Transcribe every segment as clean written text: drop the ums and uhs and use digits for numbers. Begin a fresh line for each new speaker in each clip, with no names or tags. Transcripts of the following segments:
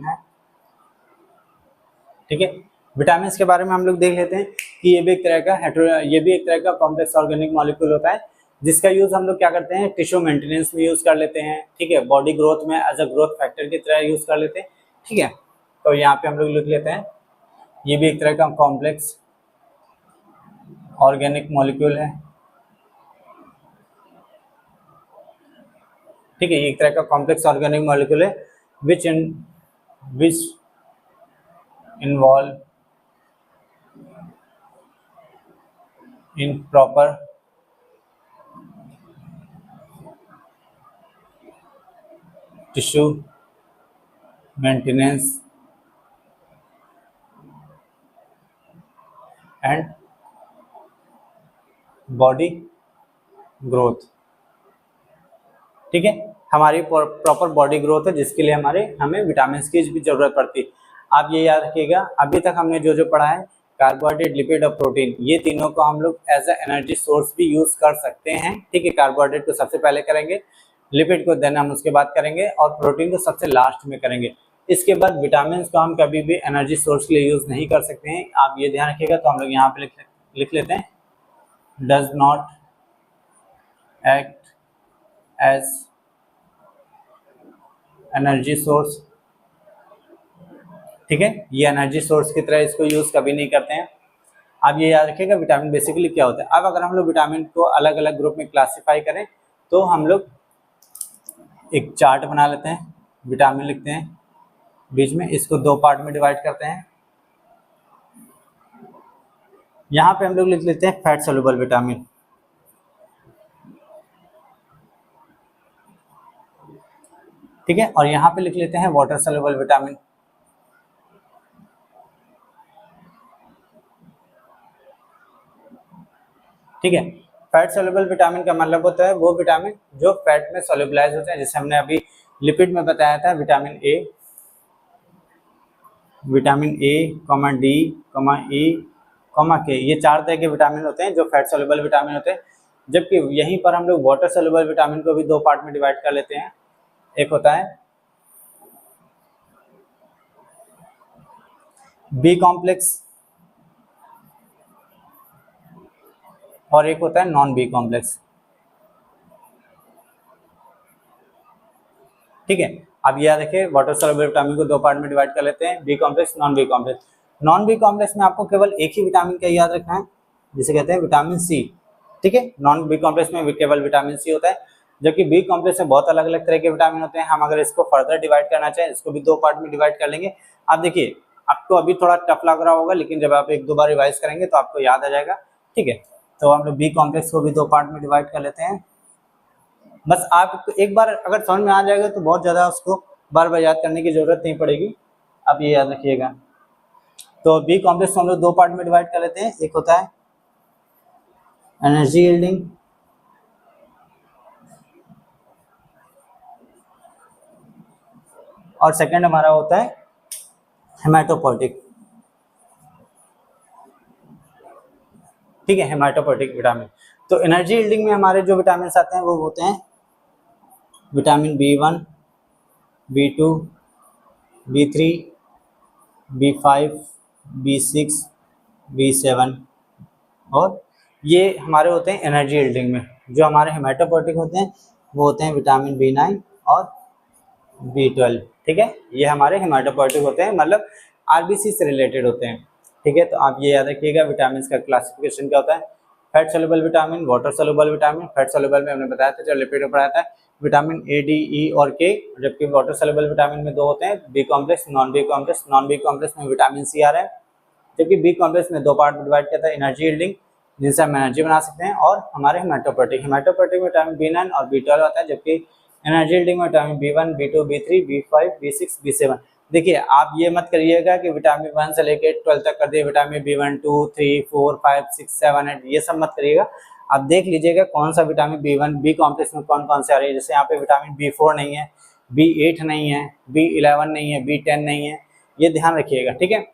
है। ठीक है, विटामिन के बारे में हम लोग देख लेते हैं कि ये भी एक तरह का कॉम्प्लेक्स ऑर्गेनिक मॉलिक्यूल होता है जिसका यूज हम लोग क्या करते हैं, टिश्यू मेंटेनेंस में यूज कर लेते हैं। ठीक है, बॉडी ग्रोथ में एज अ ग्रोथ फैक्टर की तरह यूज कर लेते हैं। ठीक है, तो यहाँ पे हम लोग लिख लेते हैं ये भी एक तरह का कॉम्प्लेक्स ऑर्गेनिक मॉलिक्यूल है। ठीक है, ये एक तरह का कॉम्प्लेक्स ऑर्गेनिक मॉलिक्यूल है which involve in proper tissue maintenance and body growth. ठीक है, हमारी प्रॉपर बॉडी ग्रोथ है जिसके लिए हमें विटामिन की भी जरूरत पड़ती है। आप ये याद रखिएगा, अभी तक हमने जो पढ़ा है कार्बोहाइड्रेट, लिपिड और प्रोटीन, ये तीनों को हम लोग एज अ एनर्जी सोर्स भी यूज कर सकते हैं। ठीक है, कार्बोहाइड्रेट को सबसे पहले करेंगे, लिपिड को देन हम उसके बाद करेंगे और प्रोटीन को सबसे लास्ट में करेंगे। इसके बाद विटामिन को हम कभी भी एनर्जी सोर्स के लिए यूज नहीं कर सकते हैं, आप ये ध्यान रखिएगा। तो हम लोग यहाँ पे लिख लेते हैं does not act as energy source. ठीक है, ये एनर्जी सोर्स की तरह इसको यूज कभी नहीं करते हैं। आप ये याद रखिएगा विटामिन बेसिकली क्या होता है। अब अगर हम लोग विटामिन को अलग अलग ग्रुप में क्लासिफाई करें तो हम लोग एक चार्ट बना लेते हैं, विटामिन लिखते हैं बीच में, इसको दो पार्ट में डिवाइड करते हैं। यहाँ पे हम लोग लिख लेते हैं फैट सोल्यूबल विटामिन। ठीक है, और यहाँ पे लिख लेते हैं वाटर सोल्यूबल विटामिन। ठीक है, फैट सोल्यूबल विटामिन का मतलब होता है वो विटामिन जो फैट में सोल्यूबलाइज होते हैं, जैसे हमने अभी लिपिड में बताया था विटामिन ए, डी, ई, के, ये 4 तरह के विटामिन होते हैं जो फैट सोल्यूबल विटामिन होते हैं। जबकि यहीं पर हम लोग वाटर सोल्यूबल विटामिन को भी दो पार्ट में डिवाइड कर लेते हैं, एक होता है बी कॉम्प्लेक्स और एक होता है नॉन बी कॉम्प्लेक्स। ठीक है, अब याद रखिए वाटर सोल्यूबल विटामिन को दो पार्ट में डिवाइड कर लेते हैं, B complex, non B complex. Non B complex में आपको केवल एक ही विटामिन का याद रखना है जिसे कहते हैं विटामिन सी। ठीक है, नॉन बी कॉम्प्लेक्स में केवल विटामिन सी होता है, जबकि बी कॉम्प्लेक्स में बहुत अलग अलग तरह के विटामिन होते हैं। हम अगर इसको फर्दर डिवाइड करना चाहें इसको भी दो पार्ट में डिवाइड कर लेंगे। आप देखिए, आपको अभी थोड़ा टफ लग रहा होगा लेकिन जब आप एक दो बार रिवाइज करेंगे तो आपको याद आ जाएगा। ठीक है, तो हम लोग बी कॉम्प्लेक्स को भी दो पार्ट में डिवाइड कर लेते हैं। बस आप एक बार अगर समझ में आ जाएगा तो बहुत ज़्यादा उसको बार बार याद करने की जरूरत नहीं पड़ेगी, आप ये याद रखिएगा। तो बी कॉम्प्लेक्स को हम लोग दो पार्ट में डिवाइड कर लेते हैं, एक होता है एनर्जी यील्डिंग और सेकंड हमारा होता है हेमाटोपोइटिक। ठीक है, हेमाटोपोइटिक विटामिन। तो एनर्जी यील्डिंग में हमारे जो विटामिन आते हैं वो होते हैं vitamin B1, B2, B3, B5, B6, B7 और ये हमारे होते हैं एनर्जी यील्डिंग में। जो हमारे हेमाटोपोइटिक होते हैं वो होते हैं विटामिन B9 और B12। ठीक है, ये हमारे हेमाटोपोइटिक होते हैं, मतलब आरबीसी से रिलेटेड होते हैं। ठीक है, तो आप ये याद रखिएगा विटामिन का क्लासिफिकेशन क्या होता है, fat soluble vitamin, water soluble vitamin. Fat soluble में हमने बताया था, जो लिपिड में पढ़ाया था, विटामिन ए, डी, ई और के। जबकि वाटर सोल्यूबल विटामिन में दो होते हैं, B complex, non B complex. Non B complex में विटामिन सी आ रहा है, जबकि बी कॉम्प्लेक्स में दो पार्ट में डिवाइड किया था, एनर्जी यील्डिंग जिनसे हम एनर्जी बना सकते हैं, और हमारे हेमाटोपोइटिक में विटामिन B9 और B12 आता है, जबकि एनर्जी यील्डिंग में vitamin B1, B2, B3, B5, B6, B7। देखिए, आप ये मत करिएगा कि विटामिन 1 से लेकर 12 तक कर दिए, विटामिन B1, 2, 3, 4, 5, 6, 7, 8, ये सब मत करिएगा। आप देख लीजिएगा कौन सा विटामिन B1 बी कॉम्प्लेक्स में कौन कौन से आ रही है। जैसे यहाँ पे विटामिन B4 नहीं है, B8 नहीं है, B11 नहीं है, B10 नहीं है, ये ध्यान रखिएगा। ठीक है,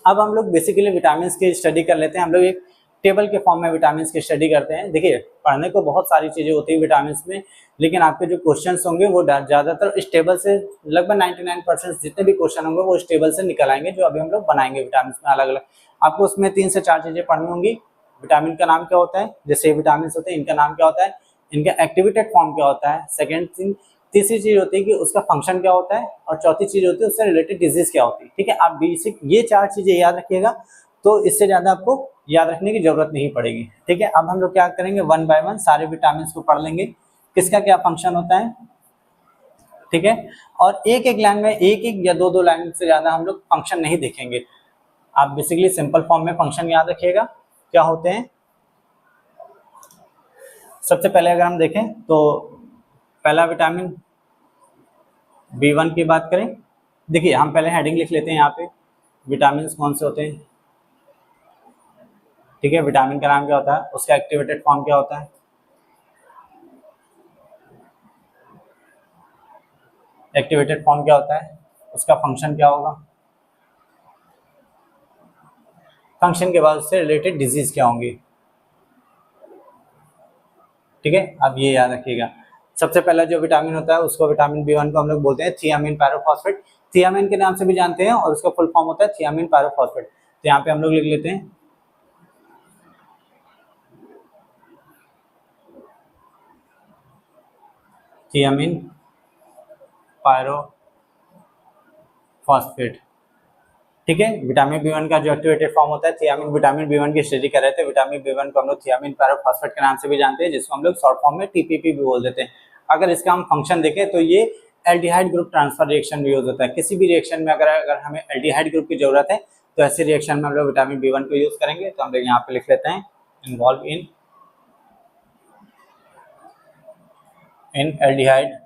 अब हम लोग बेसिकली विटामिन की स्टडी कर लेते हैं। हम लोग एक टेबल के फॉर्म में विटामिन की स्टडी करते हैं। देखिए पढ़ने को बहुत सारी चीज़ें होती है विटामिन में, लेकिन आपके जो क्वेश्चन होंगे वो ज़्यादातर इस टेबल से लगभग 99% जितने भी क्वेश्चन होंगे वो इस टेबल से निकल आएंगे जो अभी हम लोग बनाएंगे विटामिन में अलग अलग। आपको उसमें 3 से 4 चीज़ें पढ़नी होंगी। विटामिन का नाम क्या होता है, जैसे विटामिन होते हैं इनका नाम क्या होता है, इनका एक्टिवेटेड फॉर्म क्या होता है, सेकेंड थिंग, तीसरी चीज होती है कि उसका फंक्शन क्या होता है, और चौथी चीज होती है उससे रिलेटेड डिजीज क्या होती है। ठीक है, आप बेसिक ये 4 चीजें याद रखिएगा, तो इससे ज्यादा आपको याद रखने की जरूरत नहीं पड़ेगी। ठीक है, अब हम लोग क्या करेंगे, 1 बाय 1 सारे विटामिन को पढ़ लेंगे, किसका क्या फंक्शन होता है। ठीक है, और एक एक लाइन में एक एक या दो दो लाइन से ज्यादा हम लोग फंक्शन नहीं देखेंगे। आप बेसिकली सिंपल फॉर्म में फंक्शन याद रखिएगा क्या होते हैं। सबसे पहले अगर हम देखें तो पहला विटामिन B1 की बात करें, देखिए हम पहले हेडिंग लिख लेते हैं यहाँ पे, विटामिन कौन से होते हैं। ठीक है, विटामिन का नाम क्या होता है, उसका एक्टिवेटेड फॉर्म क्या होता है, एक्टिवेटेड फॉर्म क्या होता है, उसका फंक्शन क्या होगा, फंक्शन के बाद उससे रिलेटेड डिजीज क्या होंगी। ठीक है, अब ये याद रखिएगा। सबसे पहला जो विटामिन होता है उसको विटामिन B1 को हम लोग बोलते हैं थियामिन पायरोफॉस्फेट, थियामिन के नाम से भी जानते हैं, और उसका फुल फॉर्म होता है थियामिन पायरोफॉस्फेट। तो यहाँ पे हम लोग लिख लेते हैं थियामिन पायरोफॉस्फेट। ठीक है, विटामिन B1 का जो एक्टिवेटेड फॉर्म होता है थियामिन, विटामिन B1 की स्टडी कर रहे थे, विटामिन B1 को हम लोग थियामिन पायरोफॉस्फेट के नाम से भी जानते हैं, जिसको हम लोग शॉर्ट फॉर्म में TPP भी बोल देते हैं। अगर इसका हम फंक्शन देखें तो ये एल्डिहाइड ग्रुप ट्रांसफर रिएक्शन भी यूज होता है। किसी भी रिएक्शन में अगर हमें एल्डिहाइड ग्रुप की जरूरत है तो ऐसे रिएक्शन में हम लोग विटामिन B1 को यूज करेंगे। तो हम लोग यहाँ पे लिख लेते हैं involve in aldehyde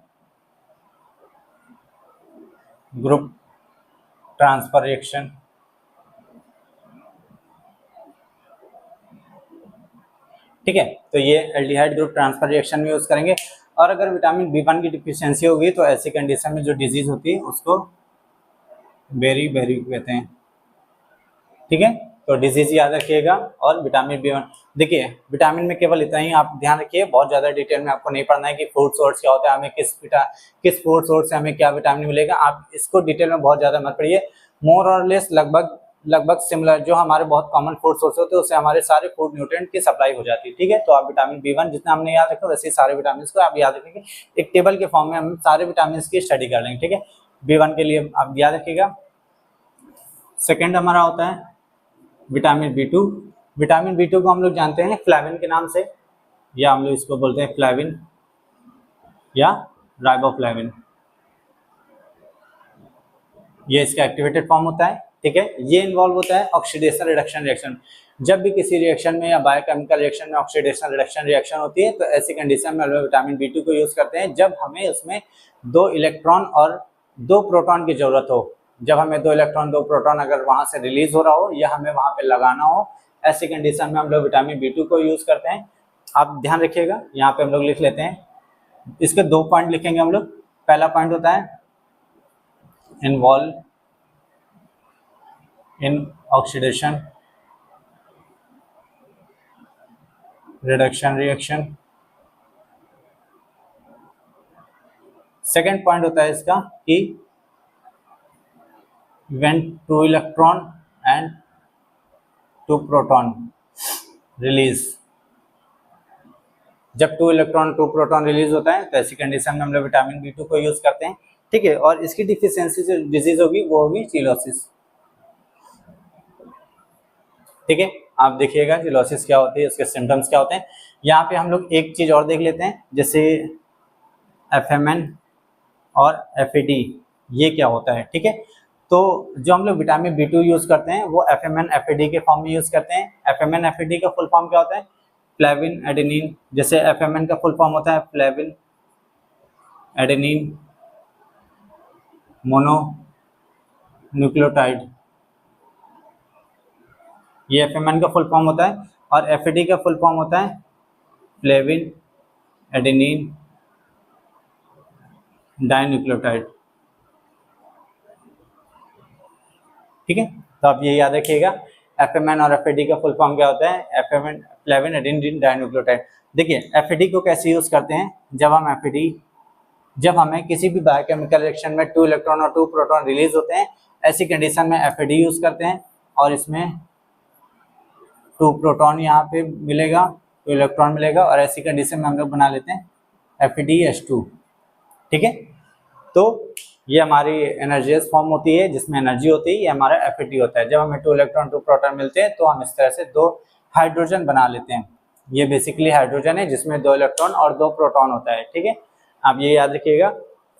group transfer reaction. ठीक है, तो ये एल्डिहाइड ग्रुप ट्रांसफर रिएक्शन में यूज करेंगे। और अगर विटामिन B1 की डिफिशियंसी होगी तो ऐसी कंडीशन में जो डिजीज होती है उसको बेरी बेरी कहते हैं। ठीक है, तो डिजीज याद रखिएगा। और विटामिन B1 देखिए विटामिन में केवल इतना ही आप ध्यान रखिए, बहुत ज्यादा डिटेल में आपको नहीं पढ़ना है कि फूड सोर्स क्या होता है, हमें किस फूड सोर्स से हमें क्या विटामिन मिलेगा, आप इसको डिटेल में बहुत ज्यादा मत पढ़िए। मोर और लेस लगभग सिमिलर जो हमारे बहुत कॉमन फूड सोर्स होते हैं उससे हमारे सारे फूड न्यूट्रिएंट की सप्लाई हो जाती है। ठीक है, तो आप विटामिन B1 जितना हमने याद रखा वैसे ही सारे विटामिन को आप याद रखेंगे, एक टेबल के फॉर्म में हम सारे विटामिन की स्टडी कर लेंगे। ठीक है, B1 के लिए आप याद रखिएगा। सेकेंड हमारा होता है विटामिन B2। विटामिन B2 को हम लोग जानते हैं फ्लेविन के नाम से, या हम लोग इसको बोलते हैं फ्लेविन या राइबोफ्लेविन, ये इसका एक्टिवेटेड फॉर्म होता है। ठीक है, ये इन्वॉल्व होता है ऑक्सीडेशन रिडक्शन रिएक्शन। जब भी किसी रिएक्शन में या बायोकेमिकल रिएक्शन में ऑक्सीडेशन रिडक्शन रिएक्शन होती है तो ऐसी कंडीशन में हम लोग विटामिन B2 को यूज करते हैं जब हमें उसमें 2 इलेक्ट्रॉन और 2 प्रोटॉन की जरूरत हो। जब हमें 2 इलेक्ट्रॉन 2 प्रोटॉन अगर वहां से रिलीज हो रहा हो या हमें वहां पे लगाना हो, ऐसी कंडीशन में हम लोग विटामिन B2 को यूज करते हैं। आप ध्यान रखिएगा, यहाँ पे हम लोग लिख लेते हैं, इसके 2 पॉइंट लिखेंगे हम लोग। पहला पॉइंट होता है involve in oxidation reduction reaction. Second point होता है इसका कि when 2 electron and 2 proton release, जब 2 इलेक्ट्रॉन 2 प्रोटॉन रिलीज होता है तो ऐसी कंडीशन में हम लोग विटामिन B2 को यूज करते हैं। ठीक है, और इसकी डिफिशियंसी से डिजीज होगी वो होगी चिलोसिस। ठीक है, आप देखिएगा चिलोसिस क्या होती है, उसके सिम्टम्स क्या होते हैं। यहाँ पे हम लोग एक चीज और देख लेते हैं, जैसे FMN और FAD ये क्या होता है। ठीक है, तो जो हम लोग विटामिन B2 यूज करते हैं वो FMN FAD के फॉर्म में यूज करते हैं। FMN FAD का फुल फॉर्म क्या होता है, फ्लेविन एडेनिन। जैसे FMN का फुल फॉर्म होता है फ्लेविन एडेनिन मोनो न्यूक्लियोटाइड, ये FMN का फुल फॉर्म होता है। और FAD का फुल फॉर्म होता है फ्लेविन एडेनिन डाइन्यूक्लियोटाइड। ठीक है, तो आप ये याद रखिएगा। FMN और FAD का फुल फॉर्म क्या होता है? FMN flavin adenine dinucleotide. देखिए FAD को कैसे यूज करते हैं? जब हमें किसी भी बायोकेमिकल रिएक्शन में 2 इलेक्ट्रॉन और 2 प्रोटॉन रिलीज होते हैं, ऐसी कंडीशन में FAD यूज करते हैं और इसमें 2 प्रोटॉन यहाँ पे मिलेगा, 2 इलेक्ट्रॉन मिलेगा और ऐसी कंडीशन में हम लोग बना लेते हैं FADH2। ठीक है, तो ये हमारी एनर्जीज फॉर्म होती है जिसमें एनर्जी होती है, ये हमारा FAD होता है। जब हमें 2 इलेक्ट्रॉन 2 प्रोटॉन मिलते हैं तो हम इस तरह से 2 हाइड्रोजन बना लेते हैं। ये बेसिकली हाइड्रोजन है जिसमें 2 इलेक्ट्रॉन और 2 प्रोटॉन होता है। ठीक है, आप ये याद रखिएगा।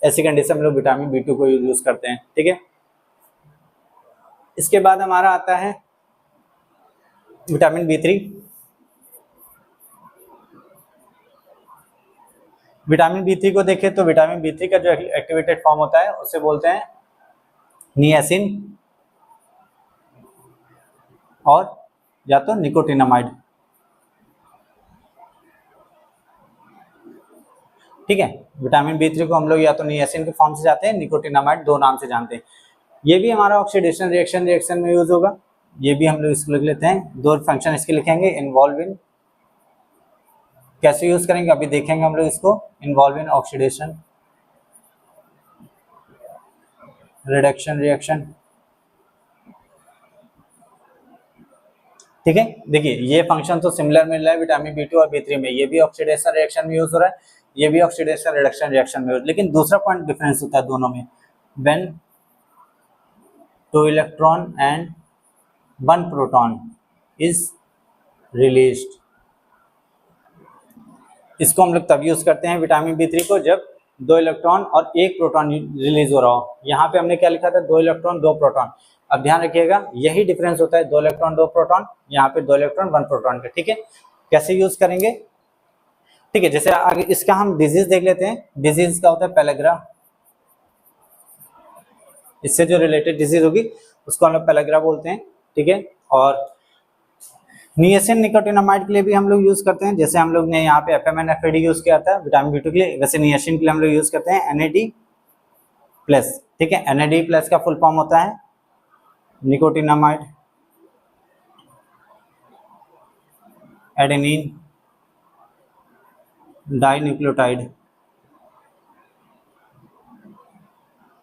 ऐसी कंडीशन में लोग विटामिन B2 को यूज करते हैं। ठीक है, इसके बाद हमारा आता है विटामिन B3। विटामिन B3 को देखें तो विटामिन B3 का जो एक्टिवेटेड फॉर्म होता है उसे बोलते हैं नियासिन और या तो निकोटिनामाइड। ठीक है, विटामिन B3 को हम लोग या तो नियासिन के फॉर्म से जाते हैं, निकोटिनामाइड 2 नाम से जानते हैं। ये भी हमारा ऑक्सीडेशन रिएक्शन में यूज होगा। ये भी हम लोग इसको लिख लेते हैं, 2 फंक्शन इसके लिखेंगे। इन्वॉल्व इन, कैसे यूज करेंगे अभी देखेंगे हम लोग इसको। Involve in oxidation reduction reaction. ठीक है, देखिए ये फंक्शन तो सिमिलर मिल रहा है विटामिन B2 और B3 में। ये भी ऑक्सीडेशन रिएक्शन में यूज हो रहा है, ये भी ऑक्सीडेशन रिडक्शन रिएक्शन में, लेकिन दूसरा पॉइंट डिफरेंस होता है दोनों में। When 2 electron and 1 proton is released, इसको हम लोग तब यूज करते हैं विटामिन B3 को जब 2 इलेक्ट्रॉन और 1 प्रोटॉन रिलीज हो रहा हो। यहाँ पे हमने क्या लिखा था? 2 इलेक्ट्रॉन 2 प्रोटॉन। अब ध्यान रखिएगा यही डिफरेंस होता है, 2 इलेक्ट्रॉन 2 प्रोटॉन, यहाँ पे 2 इलेक्ट्रॉन 1 प्रोटॉन का। ठीक है, कैसे यूज करेंगे? ठीक है, जैसे आगे इसका हम डिजीज देख लेते हैं। डिजीज का होता है पेलेग्रा, इससे जो रिलेटेड डिजीज होगी उसको हम लोग पेलेग्रा बोलते हैं। ठीक है, और नियासिन निकोटिनामाइड के लिए भी हम लोग यूज करते हैं। जैसे हम लोग ने यहाँ पे FMN FAD यूज किया था विटामिन B2 के लिए, वैसे नियासिन के लिए हम लोग यूज करते हैं NAD+। ठीक है, NAD+ का फुल फॉर्म होता है nicotinamide adenine dinucleotide.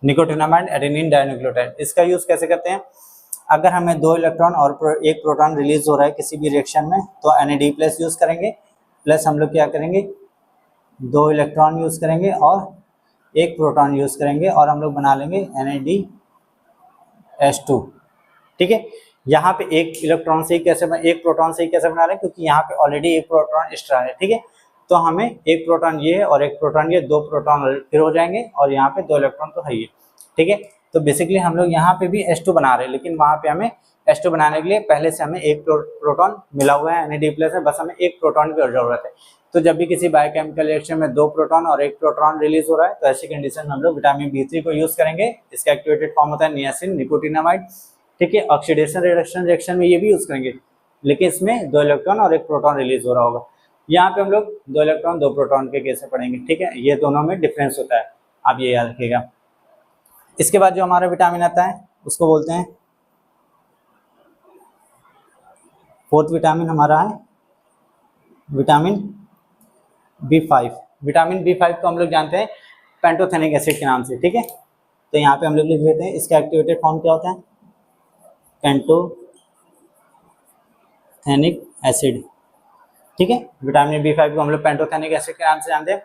Nicotinamide adenine dinucleotide, इसका यूज कैसे करते हैं? अगर हमें 2 इलेक्ट्रॉन और 1 प्रोटॉन रिलीज हो रहा है किसी भी रिएक्शन में तो NAD+ यूज करेंगे, प्लस हम लोग क्या करेंगे 2 इलेक्ट्रॉन यूज करेंगे और 1 प्रोटॉन यूज करेंगे और हम लोग बना लेंगे NADH2। ठीक है, यहाँ पे 1 प्रोटॉन से ही कैसे बना रहे हैं? क्योंकि यहाँ पे ऑलरेडी 1 प्रोटॉन एक्स्ट्रा है। ठीक है, तो हमें 1 प्रोटॉन ये है और 1 प्रोटॉन ये, 2 प्रोटॉन फिर हो जाएंगे और यहाँ पे 2 इलेक्ट्रॉन तो है ही। ठीक है, तो बेसिकली हम लोग यहाँ पे भी H2 बना रहे हैं, लेकिन वहाँ पे हमें H2 बनाने के लिए पहले से हमें 1 प्रोटॉन मिला हुआ है NAD+ में, बस हमें 1 प्रोटॉन की जरूरत है। तो जब भी किसी बायोकेमिकल रिएक्शन में 2 प्रोटॉन और 1 प्रोटॉन रिलीज हो रहा है तो ऐसी कंडीशन में हम लोग विटामिन B3 को यूज करेंगे। इसका एक्टिवेटेड फॉर्म होता है नियासिन निकोटिनामाइड। ठीक है, ऑक्सीडेशन रिडक्शन रिएक्शन में ये भी यूज करेंगे, लेकिन इसमें 2 इलेक्ट्रॉन और 1 प्रोटॉन रिलीज हो रहा होगा। यहाँ पे हम लोग 2 इलेक्ट्रॉन 2 प्रोटॉन के केस में पढ़ेंगे। ठीक है, ये दोनों में डिफरेंस होता है, आप ये याद रखिएगा। इसके बाद जो हमारा विटामिन आता है उसको बोलते हैं, 4th विटामिन हमारा है विटामिन B5। विटामिन B5 को हम लोग जानते हैं पेंटोथेनिक एसिड के नाम से। ठीक है, तो यहाँ पे हम लोग लिख लेते हैं इसका एक्टिवेटेड फॉर्म क्या होता है? Pantothenic acid. ठीक है, विटामिन B5 को हम लोग पेंटोथेनिक एसिड के नाम से जानते हैं।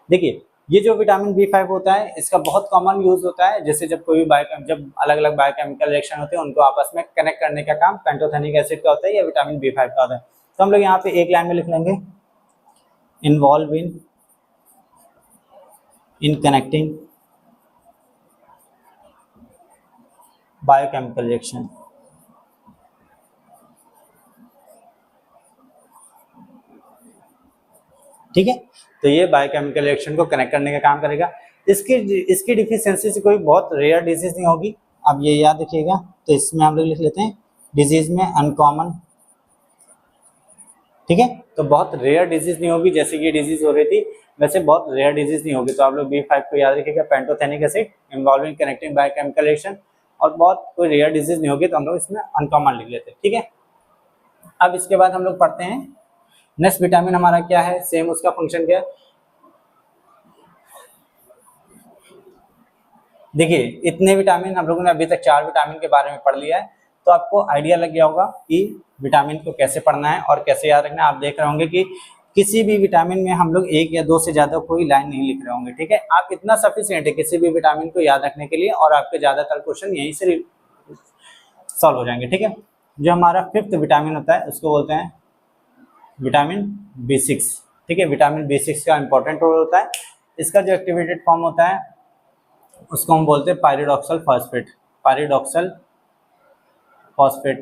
देखिए ये जो विटामिन B5 होता है इसका बहुत कॉमन यूज होता है, जैसे जब कोई जब अलग अलग बायोकेमिकल रिएक्शन होते हैं उनको आपस में कनेक्ट करने का काम पेंटोथेनिक एसिड का होता है या विटामिन B5 का होता है। तो हम लोग यहाँ पे एक लाइन में लिख लेंगे involve in connecting biochemical reaction. ठीक है, तो ये बायोकेमिकल रिएक्शन को कनेक्ट करने का काम करेगा। इसकी डिफिशियंसी से कोई बहुत रेयर डिजीज नहीं होगी, अब ये याद रखिएगा। तो इसमें हम लोग लिख लेते हैं डिजीज में अनकॉमन। ठीक है, तो बहुत रेयर डिजीज नहीं होगी, जैसे कि डिजीज हो रही थी वैसे बहुत रेयर डिजीज नहीं होगी। तो आप लोग B5 को याद रखिएगा, pantothenic acid involving connecting biochemical reaction. और बहुत कोई रेयर डिजीज नहीं होगी, तो हम लोग इसमें अनकॉमन लिख लेते हैं। ठीक है, अब इसके बाद हम लोग पढ़ते हैं नेक्स्ट विटामिन हमारा क्या है, सेम उसका फंक्शन क्या है। देखिए इतने विटामिन हम लोगों ने अभी तक 4 विटामिन के बारे में पढ़ लिया है, तो आपको आइडिया लग गया होगा कि विटामिन को कैसे पढ़ना है और कैसे याद रखना है। आप देख रहे होंगे कि किसी भी विटामिन में हम लोग 1 या 2 से ज़्यादा कोई लाइन नहीं लिख रहे होंगे। ठीक है, आप इतना सफिशिएंट है किसी भी विटामिन को याद रखने के लिए, और आपके ज़्यादातर क्वेश्चन यहीं से सॉल्व हो जाएंगे। ठीक है, जो हमारा 5th विटामिन होता है उसको बोलते हैं विटामिन B6। ठीक है, विटामिन B6 का इंपॉर्टेंट रोल होता है। इसका जो एक्टिवेटेड फॉर्म होता है उसको हम बोलते हैं पायरिडॉक्सल फॉस्फेट। Pyridoxal phosphate.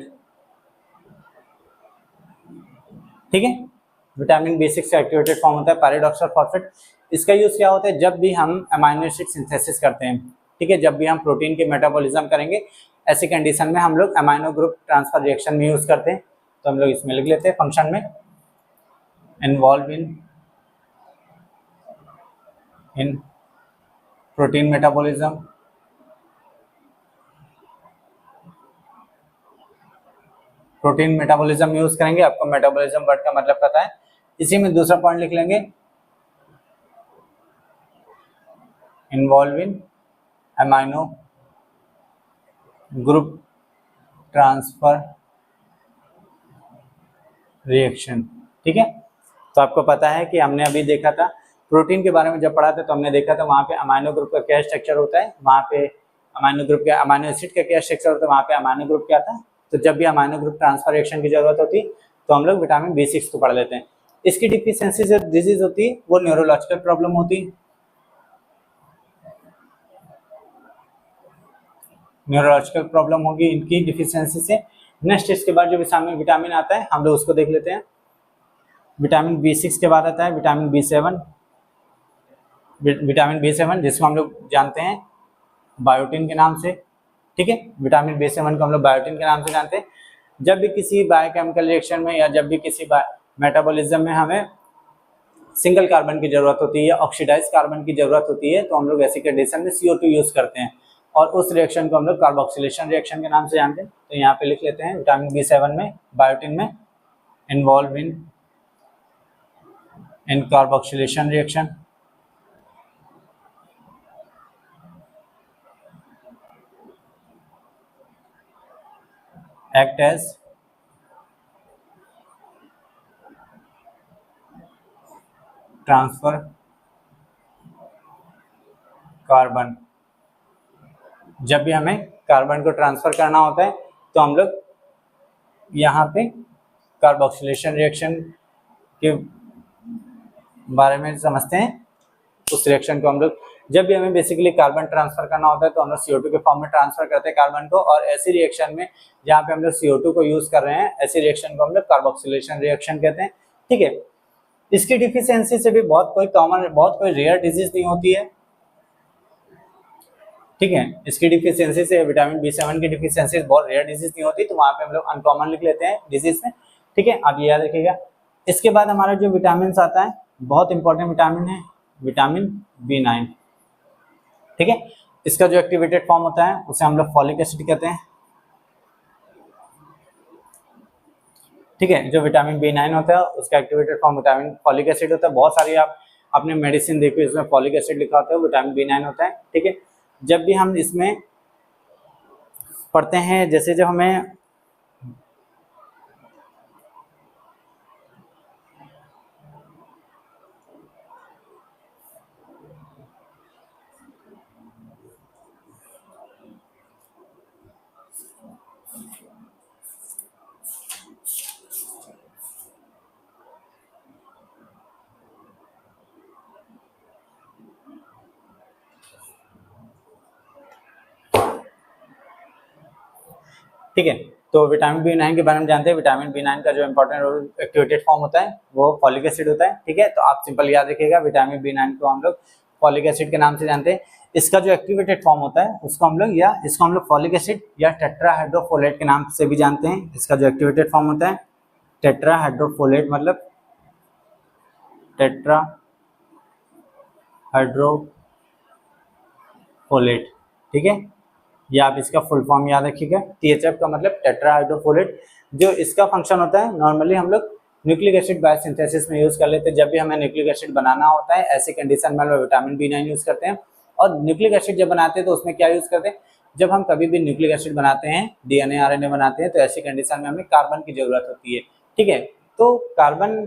ठीक है, विटामिन B6 का एक्टिवेटेड फॉर्म होता है पायरिडॉक्सल फॉस्फेट। इसका यूज क्या होता है, जब भी हम अमाइनो एसिड सिंथेसिस करते हैं। ठीक है, जब भी हम प्रोटीन के मेटाबॉलिज्म करेंगे, ऐसी कंडीशन में हम लोग अमाइनो ग्रुप ट्रांसफर रिएक्शन में यूज करते हैं। तो हम लोग इसमें लिख लेते हैं फंक्शन में इन्वॉल्व इन protein metabolism. Protein metabolism use करेंगे, आपको मेटाबॉलिज्म वर्ड का मतलब पता है। इसी में दूसरा पॉइंट लिख लेंगे involve in amino group transfer reaction. ठीक है, तो आपको पता है कि हमने अभी देखा था प्रोटीन के बारे में जब पढ़ा था, तो हमने देखा था वहाँ पे अमाइनो ग्रुप का क्या स्ट्रक्चर होता है, वहाँ पे अमाइनो ग्रुप का अमाइनो एसिड का क्या स्ट्रक्चर होता है, वहाँ पे अमाइनो ग्रुप क्या था। तो जब भी अमाइनो ग्रुप ट्रांसफर रिएक्शन की जरूरत होती तो हम लोग विटामिन B6 को पढ़ लेते हैं। इसकी डिफिशियंसी जो डिजीज होती है वो न्यूरोलॉजिकल प्रॉब्लम होती है। न्यूरोलॉजिकल प्रॉब्लम होगी इनकी डिफिशियंसी से। नेक्स्ट इसके बाद जो विटामिन आता है हम लोग उसको देख लेते हैं। विटामिन B6 के बाद आता है विटामिन B7। विटामिन B7 जिसको हम लोग जानते हैं बायोटिन के नाम से। ठीक है, विटामिन B7 को हम लोग बायोटिन के नाम से जानते हैं। जब भी किसी बायोकेमिकल रिएक्शन में या जब भी किसी मेटाबॉलिज्म में हमें सिंगल कार्बन की जरूरत होती है या ऑक्सीडाइज कार्बन की जरूरत होती है, तो हम लोग ऐसी कंडीशन में CO2 यूज करते हैं, और उस रिएक्शन को हम लोग कार्बोक्सिलेशन रिएक्शन के नाम से जानते हैं। तो यहाँ पे लिख लेते हैं विटामिन B7 में बायोटिन में involve in carboxylation reaction. Act as transfer carbon. जब भी हमें कार्बन को ट्रांसफर करना होता है तो हम लोग यहाँ पे कार्बोक्सिलेशन रिएक्शन के बारे में समझते हैं। उस रिएक्शन को हम लोग जब भी हमें बेसिकली कार्बन ट्रांसफर करना होता है तो हम लोग CO2 के फॉर्म में ट्रांसफर करते हैं कार्बन को, और ऐसी रिएक्शन में जहाँ पे हम लोग CO2 को यूज कर रहे हैं, ऐसी रिएक्शन को हम लोग कार्बोक्सिलेशन रिएक्शन कहते हैं। ठीक है, इसकी डिफिशियंसी से भी बहुत कोई रेयर डिजीज नहीं होती है। ठीक है, इसकी डिफिशियंसी से विटामिन B7 की डिफिशियंसी बहुत रेयर डिजीज नहीं होती, तो वहाँ पे हम लोग अनकॉमन लिख लेते हैं डिजीज में। ठीक है, आप ये याद रखिएगा। इसके बाद हमारा जो विटामिन आता है बहुत इंपॉर्टेंट विटामिन है विटामिन B9। ठीक है, इसका जो एक्टिवेटेड फॉर्म होता है उसे हम लोग फॉलिक एसिड कहते हैं। ठीक है, जो विटामिन B9 होता है उसका activated form vitamin folic acid होता है। बहुत सारी आपने मेडिसिन देखी इसमें फॉलिक एसिड लिखा होता है, विटामिन B9 होता है। ठीक है, जब भी हम इसमें पढ़ते हैं, जैसे जब हमें ठीक है, तो विटामिन B9 के बारे में जानते हैं। विटामिन B9 का जो इंपॉर्टेंट एक्टिवेटेड फॉर्म होता है वो फॉलिक एसिड होता है। ठीक है, तो आप सिंपल याद रखिएगा विटामिन B9 को हम लोग फॉलिक एसिड के नाम से जानते हैं। इसका जो एक्टिवेटेड फॉर्म होता है उसको हम लोग फॉलिक एसिड या टेट्राहाइड्रोफोलेट के नाम से भी जानते हैं। इसका जो एक्टिवेटेड फॉर्म होता है टेट्राहाइड्रोफोलेट, मतलब टेट्राहाइड्रोफोलेट। ठीक है, या आप इसका फुल फॉर्म याद रखिएगा, THF का मतलब टेट्राहाइड्रोफोलेट। जो इसका फंक्शन होता है नॉर्मली हम लोग न्यूक्लिक एसिड बायोसिंथेसिस में यूज कर लेते हैं। जब भी हमें न्यूक्लिक एसिड बनाना होता है ऐसी कंडीशन में हम लोग विटामिन B9 यूज करते हैं। और न्यूक्लिक एसिड जब बनाते हैं तो उसमें क्या यूज करते हैं, जब हम कभी भी न्यूक्लिक एसिड बनाते हैं, DNA RNA बनाते हैं, तो ऐसी कंडीशन में हमें कार्बन की जरूरत होती है। ठीक है, तो कार्बन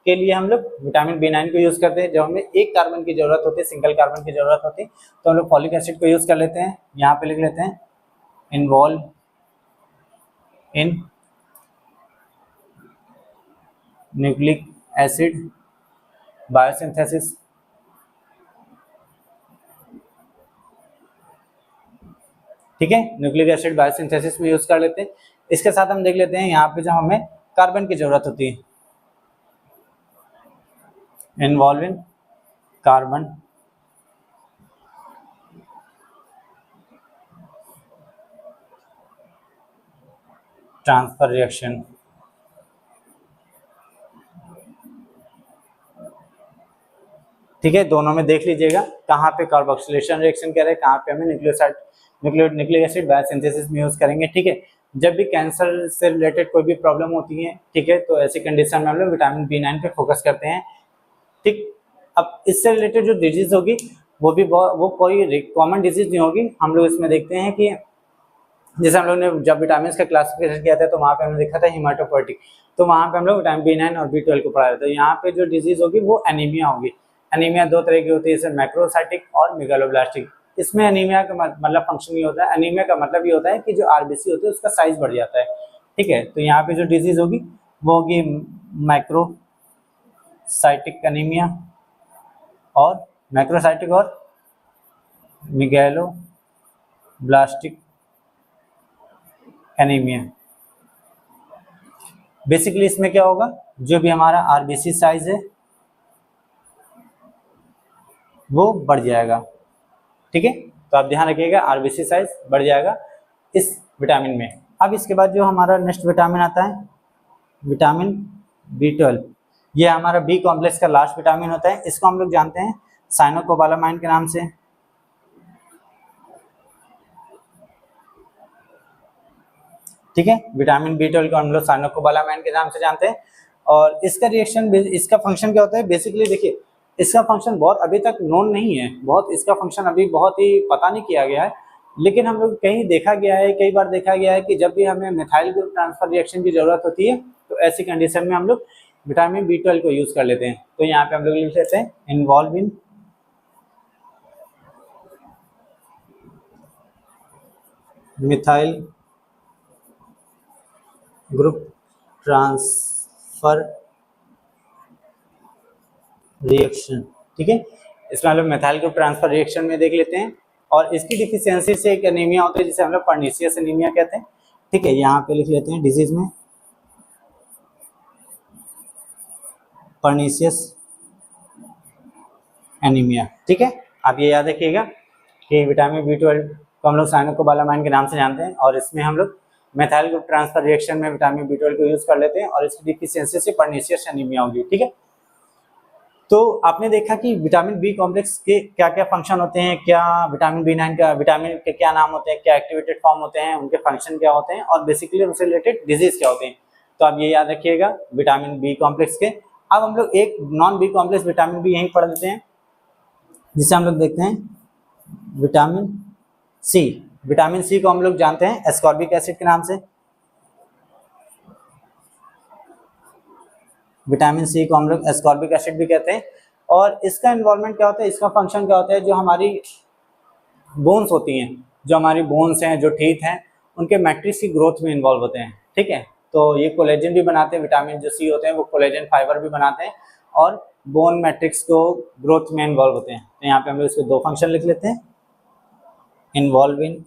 के लिए हम लोग विटामिन B9 को यूज करते हैं। जब हमें एक कार्बन की जरूरत होती है, सिंगल कार्बन की जरूरत होती है, तो हम लोग फॉलिक एसिड को यूज कर लेते हैं। यहाँ पे लिख लेते हैं involve in nucleic acid biosynthesis. ठीक है, न्यूक्लिक एसिड बायोसिंथेसिस में यूज कर लेते हैं। इसके साथ हम देख लेते हैं यहाँ पे जब हमें कार्बन की जरूरत होती है, involve in carbon transfer reaction. ठीक है, दोनों में देख लीजिएगा कहाँ पे कार्बोक्सिलेशन रिएक्शन कह रहे हैं, कहाँ पे हमें न्यूक्लिक एसिड बायोसिंथेसिस में यूज करेंगे। ठीक है, जब भी कैंसर से रिलेटेड कोई भी प्रॉब्लम होती है, ठीक है, तो ऐसी कंडीशन में हम लोग विटामिन B9 पे फोकस करते हैं। ठीक, अब इससे रिलेटेड जो डिजीज होगी वो कोई कॉमन डिजीज नहीं होगी। हम लोग इसमें देखते हैं कि जैसे हम लोग ने जब विटामिन का क्लासिफिकेशन किया था तो वहाँ पे हमने देखा था हीमाटोपोएटिक, तो वहाँ पे हम लोग विटामिन B9 और B12 को पढ़ा था। तो यहाँ पे जो डिजीज होगी वो एनीमिया होगी। एनीमिया दो तरह की होती है, जैसे मैक्रोसाइटिक और मेगालोब्लास्टिक। इसमें एनीमिया का मतलब फंक्शन ये होता है, एनीमिया का मतलब ये होता है कि जो RBC होती है उसका साइज बढ़ जाता है। ठीक है, तो यहाँ पे जो डिजीज होगी वो होगी मैक्रोसाइटिक एनीमिया और मैक्रोसाइटिक और मेगालोब्लास्टिक एनीमिया। बेसिकली इसमें क्या होगा, जो भी हमारा RBC साइज है वो बढ़ जाएगा। ठीक है, तो आप ध्यान रखिएगा RBC साइज बढ़ जाएगा इस विटामिन में। अब इसके बाद जो हमारा नेक्स्ट विटामिन आता है विटामिन B12, ये हमारा B कॉम्प्लेक्स का लास्ट विटामिन होता है। इसको हम लोग जानते हैं साइनोकोबालामाइन के नाम से। ठीक है, विटामिन B12 को हम लोग साइनोकोबालामाइन के नाम से जानते हैं। और इसका रिएक्शन, इसका फंक्शन क्या होता है, बेसिकली देखिए इसका फंक्शन बहुत अभी तक नोन नहीं है, बहुत इसका फंक्शन अभी बहुत ही पता नहीं किया गया है। लेकिन हम लोग कहीं देखा गया है, कई बार देखा गया है कि जब भी हमें मिथाइल ग्रुप ट्रांसफर रिएक्शन की जरूरत होती है तो ऐसी कंडीशन में हम लोग विटामिन B12 को यूज कर लेते हैं। तो यहाँ पे हम लोग लिख लेते हैं involve in methyl group transfer reaction. ठीक है, इसमें हम लोग मेथाइल ग्रुप ट्रांसफर रिएक्शन में देख लेते हैं। और इसकी डिफिशियंसी से एक एनीमिया होता है जिसे हम लोग पर्नीशियस एनीमिया कहते हैं। ठीक है, यहाँ पे लिख लेते हैं डिजीज में पर्नीशियस एनीमिया। ठीक है, आप ये याद रखिएगा कि विटामिन B12 को हम लोग साइनोकोबालामाइन के नाम से जानते हैं और इसमें हम लोग मेथाइल ग्रुप ट्रांसफर रिएक्शन में विटामिन B12 को यूज कर लेते हैं और इसकी डिफिशियंसी से पर्नीशियस एनीमिया होगी। ठीक है, तो आपने देखा कि विटामिन B कॉम्प्लेक्स के क्या क्या फंक्शन होते हैं, क्या विटामिन B9 का विटामिन के क्या नाम होते हैं, क्या एक्टिवेटेड फॉर्म होते हैं, उनके फंक्शन क्या होते हैं और बेसिकली उनसे रिलेटेड डिजीज क्या होते हैं। तो आप ये याद रखिएगा विटामिन B कॉम्प्लेक्स के। अब हम लोग एक non B complex vitamin B यहीं पढ़ लेते हैं, जिसे हम लोग देखते हैं विटामिन C। विटामिन C को हम लोग जानते हैं एस्कॉर्बिक एसिड के नाम से। विटामिन C को हम लोग एस्कॉर्बिक एसिड भी कहते हैं। और इसका इन्वॉल्वमेंट क्या होता है, इसका फंक्शन क्या होता है, जो हमारी बोन्स होती हैं, जो हमारी बोन्स हैं, जो टीथ हैं, उनके मैट्रिक्स की ग्रोथ में इन्वॉल्व होते हैं। ठीक है, तो ये कोलेजन भी बनाते हैं, विटामिन जो C होते हैं वो कोलेजन फाइबर भी बनाते हैं और बोन मैट्रिक्स को ग्रोथ में इन्वॉल्व होते हैं। तो यहाँ पे हम लोग इसके दो फंक्शन लिख लेते हैं, involve in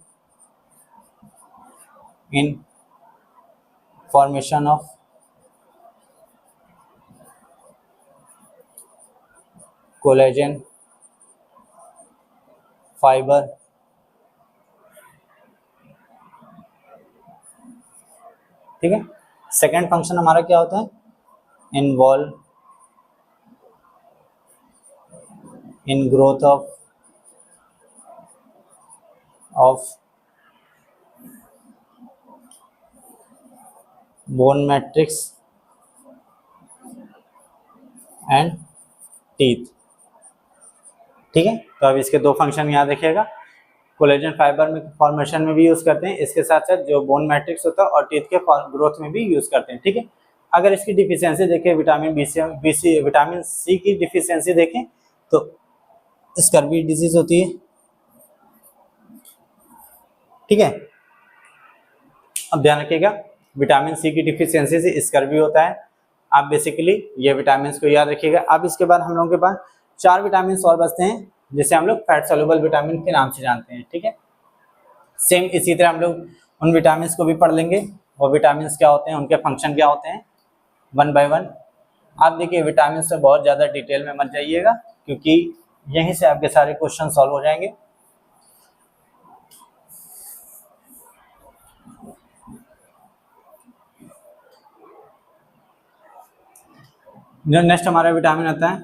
formation of collagen fibre ठीक है। सेकेंड फंक्शन हमारा क्या होता है, involve in growth of bone matrix and teeth. ठीक है, तो अब इसके दो फंक्शन याद रखिएगा, कोलेजन फाइबर में फॉर्मेशन में भी यूज करते हैं, इसके साथ साथ जो बोन मैट्रिक्स होता है और टीथ के ग्रोथ में भी यूज करते हैं। ठीक है, अगर इसकी डिफिशियंसी देखें, विटामिन सी की डिफिशियंसी देखें तो स्कर्वी डिजीज होती है। ठीक है, अब ध्यान रखिएगा, विटामिन सी की डिफिशियंसी से स्कर्वी होता है। आप बेसिकली ये विटामिन को याद रखिएगा। अब इसके बाद हम लोगों के पास 4 विटामिन और बचते हैं जिसे हम लोग फैट सोल्यूबल विटामिन के नाम से जानते हैं। ठीक है, सेम इसी तरह हम लोग उन विटामिन को भी पढ़ लेंगे, वो विटामिन क्या होते हैं, उनके फंक्शन क्या होते हैं, वन बाय वन। आप देखिए, विटामिन से बहुत ज़्यादा डिटेल में मत जाइएगा क्योंकि यहीं से आपके सारे क्वेश्चन सॉल्व हो जाएंगे। जो नेक्स्ट हमारा विटामिन आता है